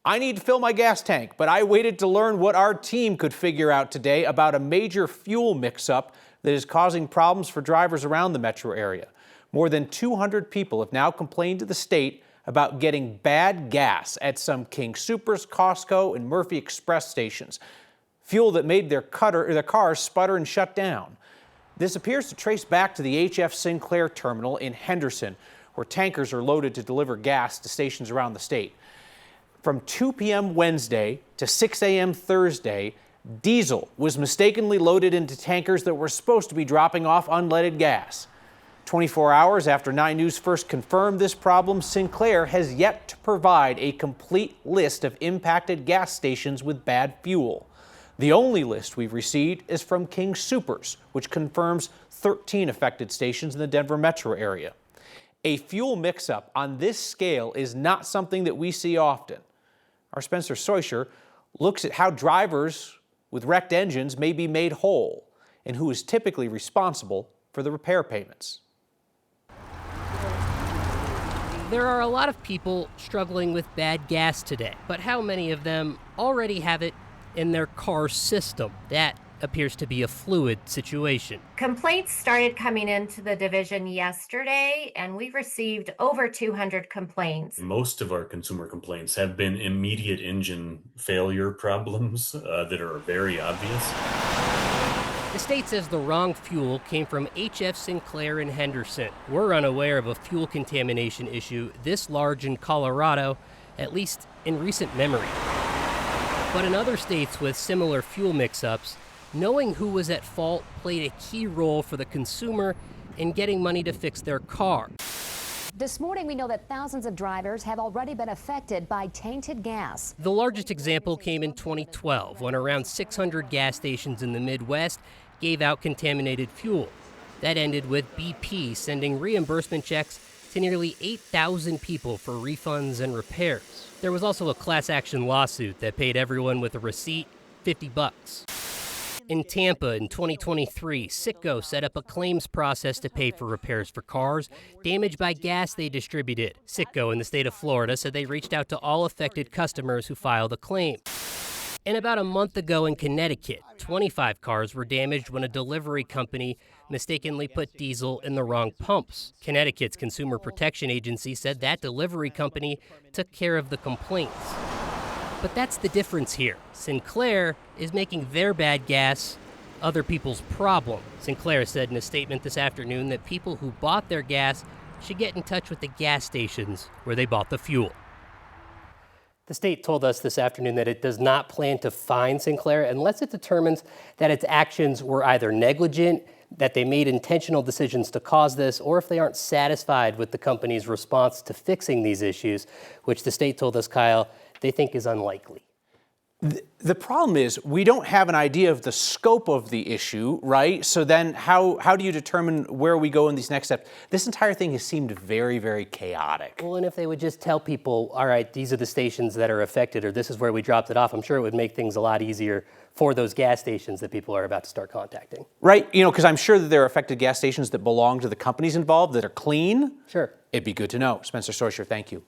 I need to fill my gas tank, but I waited to learn what our team could figure out today about a major fuel mix-up that is causing problems for drivers around the metro area. More than 200 people have now complained to the state about getting bad gas at some King Soopers, Costco, and Murphy Express stations. Fuel that made their cars sputter and shut down. This appears to trace back to the HF Sinclair terminal in Henderson, where tankers are loaded to deliver gas to stations around the state. From 2 p.m. Wednesday to 6 a.m. Thursday, diesel was mistakenly loaded into tankers that were supposed to be dropping off unleaded gas. 24 hours after 9 News first confirmed this problem, Sinclair has yet to provide a complete list of impacted gas stations with bad fuel. The only list we've received is from King Soopers, which confirms 13 affected stations in the Denver metro area. A fuel mix-up on this scale is not something that we see often. Our Spencer Soischer looks at how drivers with wrecked engines may be made whole and who is typically responsible for the repair payments. There are a lot of people struggling with bad gas today, but how many of them already have it in their car system? That appears to be a fluid situation. Complaints started coming into the division yesterday, and we've received over 200 complaints. Most of our consumer complaints have been immediate engine failure problems that are very obvious. The state says the wrong fuel came from HF Sinclair in Henderson. We're unaware of a fuel contamination issue this large in Colorado, at least in recent memory. But in other states with similar fuel mix-ups, knowing who was at fault played a key role for the consumer in getting money to fix their car. This morning, we know that thousands of drivers have already been affected by tainted gas. The largest example came in 2012, when around 600 gas stations in the Midwest gave out contaminated fuel. That ended with BP sending reimbursement checks to nearly 8,000 people for refunds and repairs. There was also a class action lawsuit that paid everyone with a receipt $50. In Tampa in 2023, Citgo set up a claims process to pay for repairs for cars damaged by gas they distributed. Citgo in the state of Florida said they reached out to all affected customers who filed a claim. And about a month ago in Connecticut, 25 cars were damaged when a delivery company mistakenly put diesel in the wrong pumps. Connecticut's Consumer Protection Agency said that delivery company took care of the complaints. But that's the difference here. Sinclair is making their bad gas other people's problem. Sinclair said in a statement this afternoon that people who bought their gas should get in touch with the gas stations where they bought the fuel. The state told us this afternoon that it does not plan to fine Sinclair unless it determines that its actions were either negligent, that they made intentional decisions to cause this, or if they aren't satisfied with the company's response to fixing these issues, which the state told us, Kyle, they think is unlikely. The problem is we don't have an idea of the scope of the issue, right? So then how do you determine where we go in these next steps? This entire thing has seemed very, very chaotic. Well, and if they would just tell people, all right, these are the stations that are affected, or this is where we dropped it off, I'm sure it would make things a lot easier for those gas stations that people are about to start contacting. Right, because I'm sure that there are affected gas stations that belong to the companies involved that are clean. Sure. It'd be good to know. Spencer Soischer, thank you.